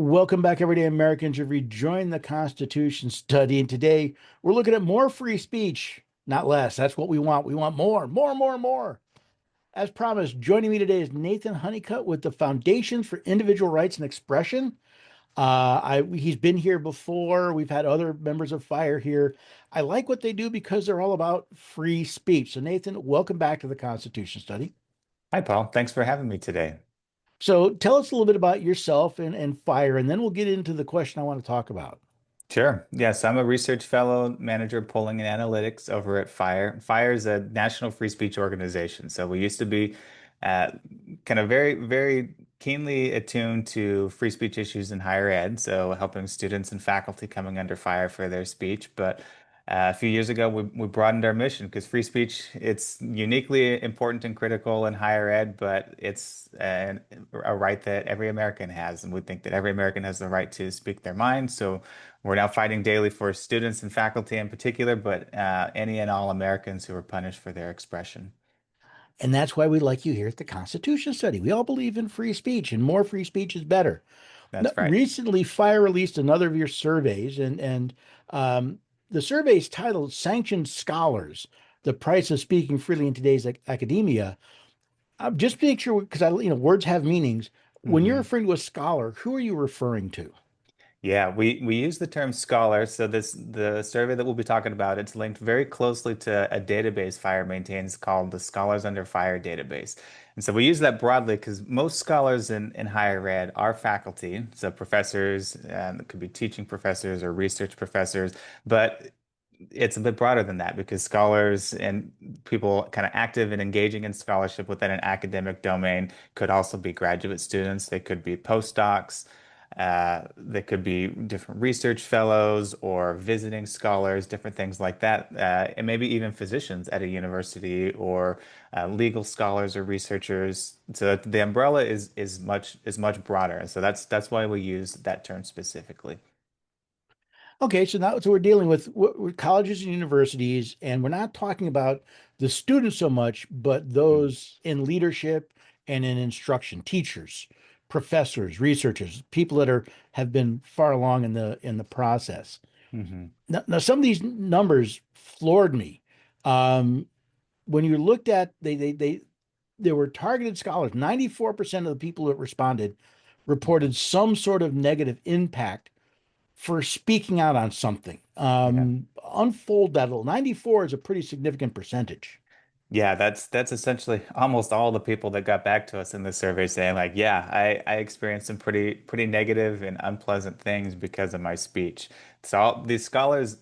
Welcome back, everyday Americans. You've rejoined the Constitution study, and today we're looking at more free speech, not less. That's what we want. We want more, more, more, more. As promised, joining me today is Nathan Honeycutt with the Foundations for Individual Rights and Expression. He's been here before. We've had other members of FIRE here. I like what they do because they're all about free speech. So, Nathan, welcome back to the Constitution study. Hi, Paul. Thanks for having me today. So, tell us a little bit about yourself and FIRE, and then we'll get into the question I want to talk about. Sure. Yes, I'm a research fellow, manager polling and analytics over at FIRE. FIRE is a national free speech organization. So we used to be uh, kind of very, very keenly attuned to free speech issues in higher ed, so helping students and faculty coming under fire for their speech. But a few years ago, we broadened our mission because free speech, it's uniquely important and critical in higher ed, but it's a right that every American has. And we think that every American has the right to speak their mind. So we're now fighting daily for students and faculty in particular, but any and all Americans who are punished for their expression. And that's why we like you here at the Constitution Study. We all believe in free speech, and more free speech is better. That's right. Recently, FIRE released another of your surveys, and the survey is titled "Sanctioned Scholars: The Price of Speaking Freely in Today's Academia." Just to make sure, because words have meanings. When you're Mhm. referring to a scholar, who are you referring to? Yeah, we use the term scholar. So the survey that we'll be talking about, it's linked very closely to a database FIRE maintains called the Scholars Under Fire database. And so we use that broadly because most scholars in higher ed are faculty, so professors, and it could be teaching professors or research professors, but it's a bit broader than that because scholars and people kind of active and engaging in scholarship within an academic domain could also be graduate students. They could be postdocs. They could be different research fellows or visiting scholars, different things like that, and maybe even physicians at a university or legal scholars or researchers. So the umbrella is much broader, and so that's why we use that term specifically. Okay, so we're dealing with colleges and universities, and we're not talking about the students so much, but those in leadership and in instruction, teachers, professors, researchers, people that have been far along in the process. Mm-hmm. Now some of these numbers floored me. Um, when you looked at they were targeted scholars. 94% of the people that responded reported some sort of negative impact for speaking out on something. Yeah. Unfold that a little. 94 is a pretty significant percentage. Yeah, that's essentially almost all the people that got back to us in the survey saying like, yeah, I experienced some pretty negative and unpleasant things because of my speech. So these scholars,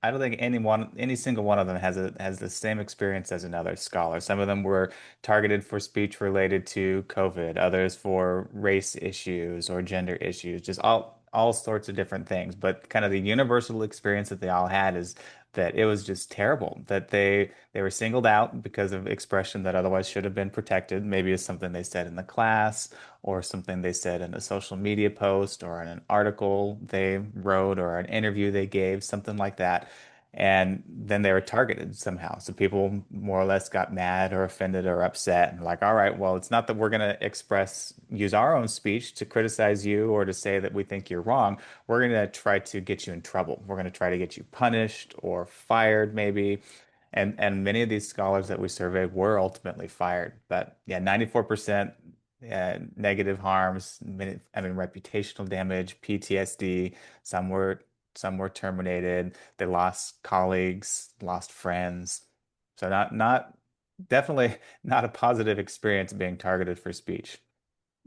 I don't think any single one of them has the same experience as another scholar. Some of them were targeted for speech related to COVID, others for race issues or gender issues, just all sorts of different things. But kind of the universal experience that they all had is that it was just terrible, that they were singled out because of expression that otherwise should have been protected. Maybe it's something they said in the class or something they said in a social media post or in an article they wrote or an interview they gave, something like that. And then they were targeted somehow. So people more or less got mad or offended or upset and like, all right, well, it's not that we're going to use our own speech to criticize you or to say that we think you're wrong. We're going to try to get you in trouble. We're going to try to get you punished or fired, maybe. And many of these scholars that we surveyed were ultimately fired. But yeah, 94% negative harms, I mean, reputational damage, PTSD. Some were some were terminated. They lost colleagues, lost friends. So not definitely not a positive experience being targeted for speech.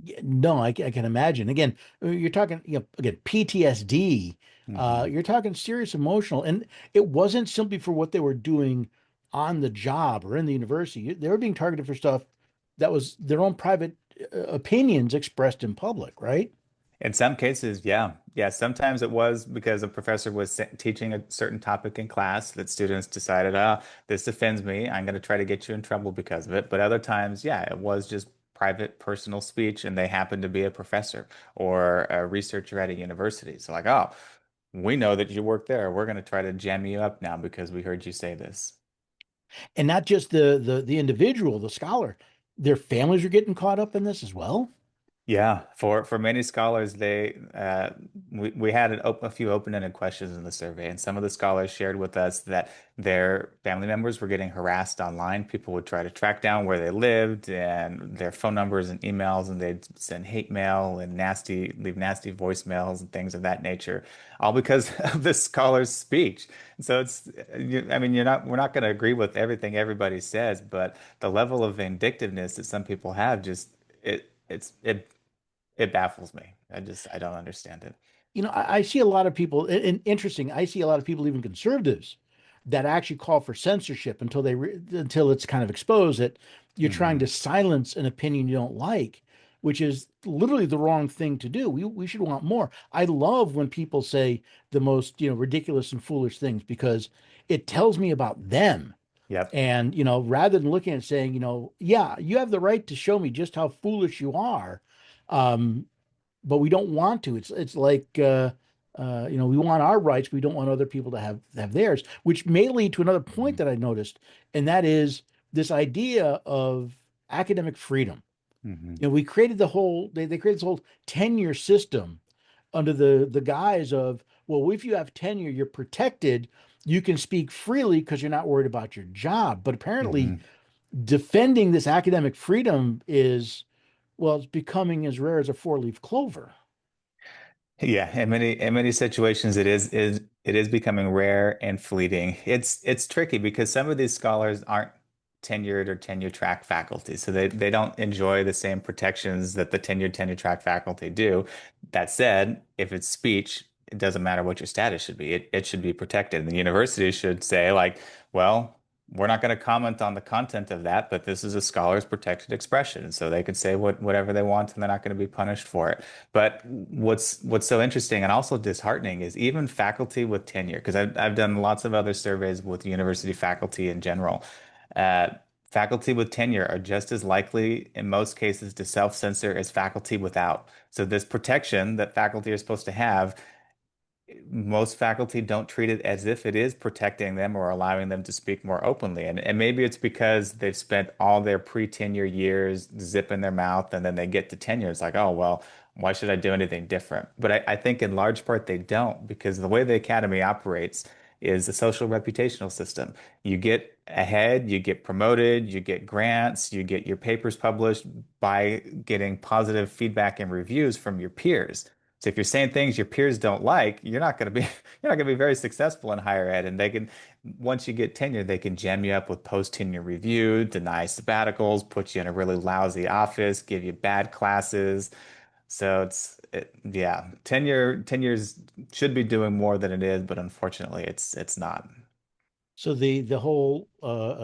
Yeah, no, I can imagine. Again, you're talking, again, PTSD. Hmm. You're talking serious emotional, and it wasn't simply for what they were doing on the job or in the university. They were being targeted for stuff that was their own private opinions expressed in public, right? In some cases, yeah. Yeah, sometimes it was because a professor was teaching a certain topic in class that students decided, this offends me. I'm going to try to get you in trouble because of it. But other times, yeah, it was just private, personal speech, and they happened to be a professor or a researcher at a university. So, like, oh, we know that you work there. We're going to try to jam you up now because we heard you say this. And not just the individual, the scholar, their families are getting caught up in this as well. Yeah, for many scholars, we had a few open-ended questions in the survey, and some of the scholars shared with us that their family members were getting harassed online. People would try to track down where they lived and their phone numbers and emails, and they'd send hate mail and leave nasty voicemails and things of that nature, all because of the scholar's speech. So I mean, we're not going to agree with everything everybody says, but the level of vindictiveness that some people have just it baffles me. I don't understand it. I see a lot of people, and interesting, I see a lot of people, even conservatives, that actually call for censorship until it's kind of exposed that you're trying Hmm. to silence an opinion you don't like, which is literally the wrong thing to do. We should want more. I love when people say the most, ridiculous and foolish things because it tells me about them. Yep. And, rather than looking at saying, yeah, you have the right to show me just how foolish you are. Um, but we don't want to. It's like we want our rights. We don't want other people to have theirs, which may lead to another point Mhm. that I noticed, and that is this idea of academic freedom. Hmm. We created they created this whole tenure system under the guise of, well, if you have tenure, you're protected. You can speak freely because you're not worried about your job. But apparently, Hmm. defending this academic freedom is, well, it's becoming as rare as a four-leaf clover. Yeah, in many situations it is becoming rare and fleeting. It's tricky because some of these scholars aren't tenured or tenure track faculty, so they don't enjoy the same protections that the tenure track faculty do. That said, if it's speech, it doesn't matter what your status should be. It should be protected. And the university should say like, well, we're not going to comment on the content of that, but this is a scholar's protected expression, so they can say whatever they want, and they're not going to be punished for it. But what's so interesting and also disheartening is even faculty with tenure, because I've done lots of other surveys with university faculty in general. Uh, Faculty with tenure are just as likely in most cases to self-censor as faculty without. So this protection that faculty are supposed to have, most faculty don't treat it as if it is protecting them or allowing them to speak more openly. And maybe it's because they've spent all their pre-tenure years zipping their mouth and then they get to tenure. It's like, oh, well, why should I do anything different? But I think in large part they don't, because the way the academy operates is a social reputational system. You get ahead, you get promoted, you get grants, you get your papers published by getting positive feedback and reviews from your peers. So if you're saying things your peers don't like, you're not going to be very successful in higher ed. And they can once you get tenure, they can jam you up with post-tenure review, deny sabbaticals, put you in a really lousy office, give you bad classes. So yeah, tenures should be doing more than it is, but unfortunately it's not. So the whole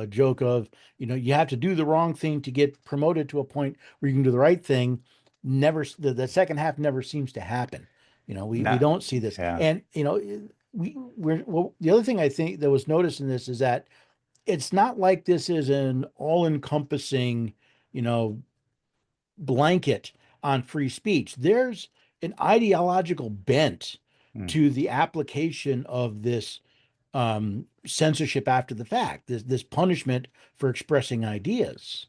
joke of, you have to do the wrong thing to get promoted to a point where you can do the right thing, never the second half never seems to happen. We Not, don't see this. yeah. And the other thing I think that was noticed in this is that it's not like this is an all-encompassing, you know, blanket on free speech. There's an ideological bent Mm. to the application of this censorship after the fact, this punishment for expressing ideas.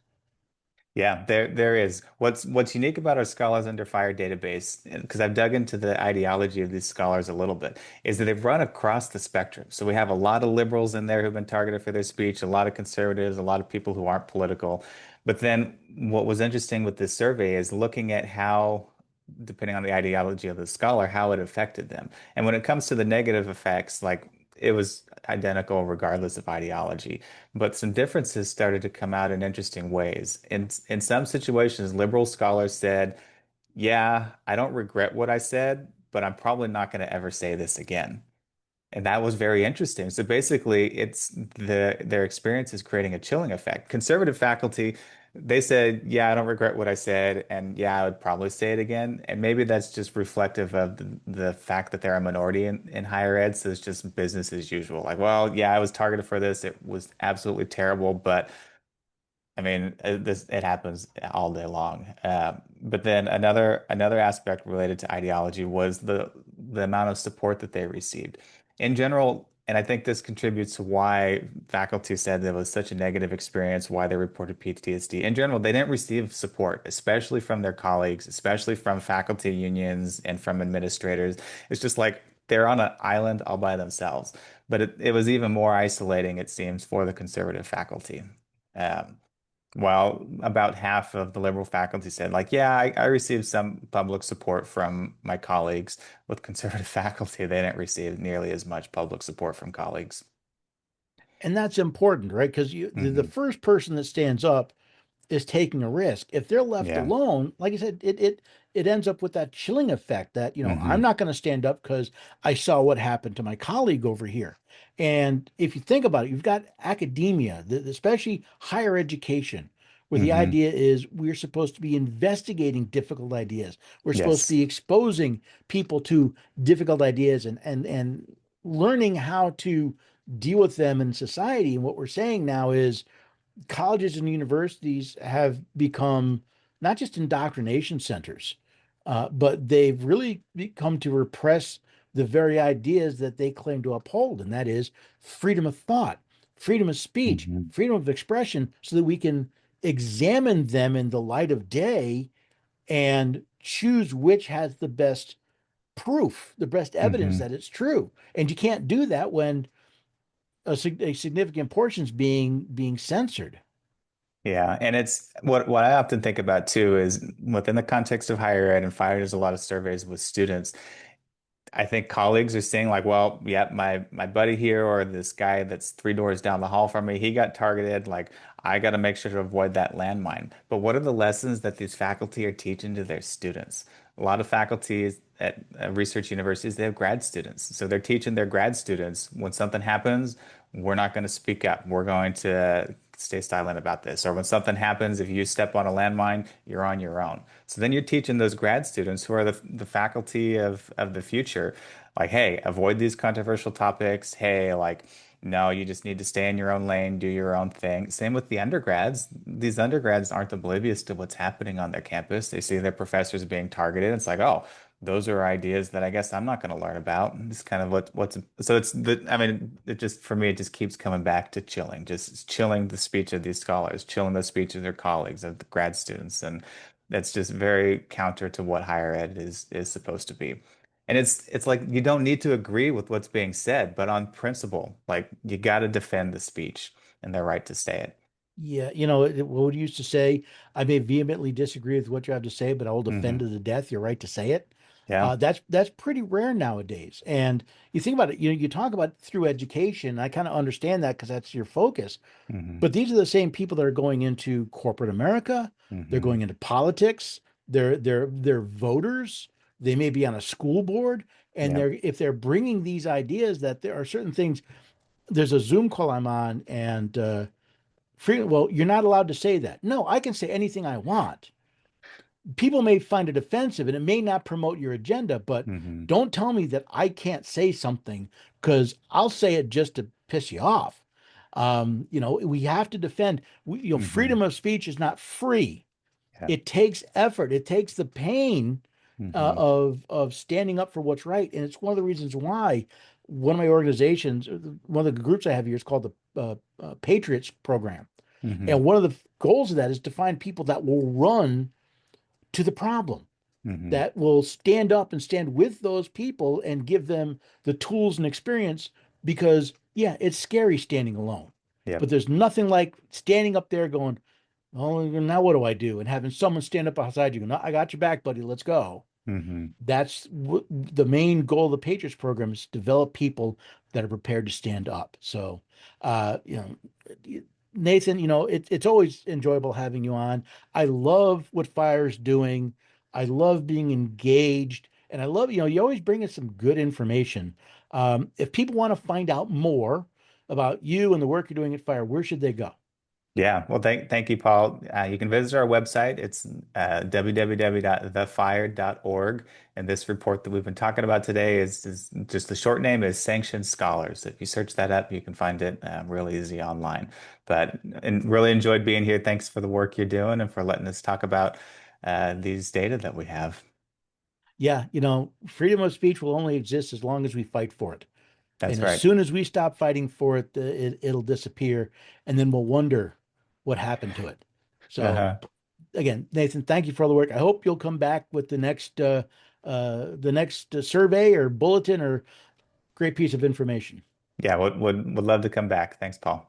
Yeah, there is. What's unique about our Scholars Under Fire database, because I've dug into the ideology of these scholars a little bit, is that they've run across the spectrum. So we have a lot of liberals in there who've been targeted for their speech, a lot of conservatives, a lot of people who aren't political. But then what was interesting with this survey is looking at how, depending on the ideology of the scholar, how it affected them. And when it comes to the negative effects, like it was identical regardless of ideology. But some differences started to come out in interesting ways. In some situations, liberal scholars said, "Yeah, I don't regret what I said, but I'm probably not going to ever say this again." And that was very interesting. So basically, it's their experience is creating a chilling effect. Conservative faculty, they said, "Yeah, I don't regret what I said, and yeah, I would probably say it again." And maybe that's just reflective of the fact that they're a minority in higher ed, so it's just business as usual. Like, well, yeah, I was targeted for this. It was absolutely terrible, but I mean, it happens all day long. But then another aspect related to ideology was the amount of support that they received. In general, And I think this contributes to why faculty said it was such a negative experience, why they reported PTSD. In general, they didn't receive support, especially from their colleagues, especially from faculty unions and from administrators. It's just like they're on an island all by themselves. But it was even more isolating, it seems, for the conservative faculty. Um, while about half of the liberal faculty said, like, yeah, I received some public support from my colleagues. With conservative faculty, they didn't receive nearly as much public support from colleagues. And that's important, right? Because the Hmm. first person that stands up is taking a risk. If they're left Yeah. alone, like I said, it ends up with that chilling effect that, I'm Hmm. not going to stand up because I saw what happened to my colleague over here. And if you think about it, you've got academia, especially higher education, where the Hmm. idea is we're supposed to be investigating difficult ideas. We're supposed to Yes. be exposing people to difficult ideas and learning how to deal with them in society. And what we're saying now is colleges and universities have become not just indoctrination centers, but they've really come to repress the very ideas that they claim to uphold, and that is freedom of thought, freedom of speech, Hmm. freedom of expression, so that we can examine them in the light of day and choose which has the best proof, the best evidence Hmm. that it's true. And you can't do that when a significant portion is being censored. Yeah, and it's what I often think about too is within the context of higher ed, and FIRE does a lot of surveys with students. I think colleagues are saying like, well, yeah, my buddy here or this guy that's three doors down the hall from me, he got targeted. Like, I got to make sure to avoid that landmine. But what are the lessons that these faculty are teaching to their students? A lot of faculties at research universities, they have grad students. So they're teaching their grad students when something happens, we're not going to speak up. We're going to stay silent about this. Or when something happens, if you step on a landmine, you're on your own. So then you're teaching those grad students who are the faculty of the future, like, hey, avoid these controversial topics. Hey, like, no, you just need to stay in your own lane, do your own thing. Same with the undergrads. These undergrads aren't oblivious to what's happening on their campus. They see their professors being targeted. It's like, oh, those are ideas that I guess I'm not going to learn about. It's kind of what's so it's the I mean, it just for me it just keeps coming back to chilling, just chilling the speech of these scholars, chilling the speech of their colleagues, of the grad students, and that's just very counter to what higher ed is supposed to be. And it's like you don't need to agree with what's being said, but on principle, like you got to defend the speech and their right to say it. Yeah, what you used to say, I may vehemently disagree with what you have to say, but I will defend Hmm. to the death your right to say it. Yeah. That's pretty rare nowadays. And you think about it, you talk about through education. I kind of understand that because that's your focus. Hmm. But these are the same people that are going into corporate America. They're Hmm. going into politics. They're voters. They may be on a school board, and Yeah. if they're bringing these ideas that there are certain things. There's a Zoom call I'm on, and well, you're not allowed to say that. No, I can say anything I want. People may find it offensive and it may not promote your agenda, but Hmm. don't tell me that I can't say something because I'll say it just to piss you off. We have to defend, Hmm. freedom of speech is not free. Yeah. It takes effort. It takes the pain Hmm. of standing up for what's right. And it's one of the reasons why one of my organizations, one of the groups I have here is called the Patriots Program. Hmm. And one of the goals of that is to find people that will run to the problem, Hmm. that will stand up and stand with those people and give them the tools and experience. Because, yeah, it's scary standing alone, but Yep. there's nothing like standing up there going, oh, now what do I do? And having someone stand up beside you, no, I got your back, buddy, let's go. Hmm. That's the main goal of the Patriots program is to develop people that are prepared to stand up. So, uh, you know, Nathan, it's always enjoyable having you on. I love what Fire's doing. I love being engaged, and I love, you always bring us some good information. If people want to find out more about you and the work you're doing at Fire, where should they go? Yeah. Well, thank you, Paul. You can visit our website. It's www.thefire.org. And this report that we've been talking about today is just the short name is Sanctioned Scholars. If you search that up, you can find it really easy online. But and really enjoyed being here. Thanks for the work you're doing and for letting us talk about these data that we have. Yeah, freedom of speech will only exist as long as we fight for it. That's And as right. soon as we stop fighting for it, it'll disappear, and then we'll wonder what happened to it. So Uh-huh. again, Nathan, thank you for all the work. I hope you'll come back with the next survey or bulletin or great piece of information. Yeah, would love to come back. Thanks, Paul.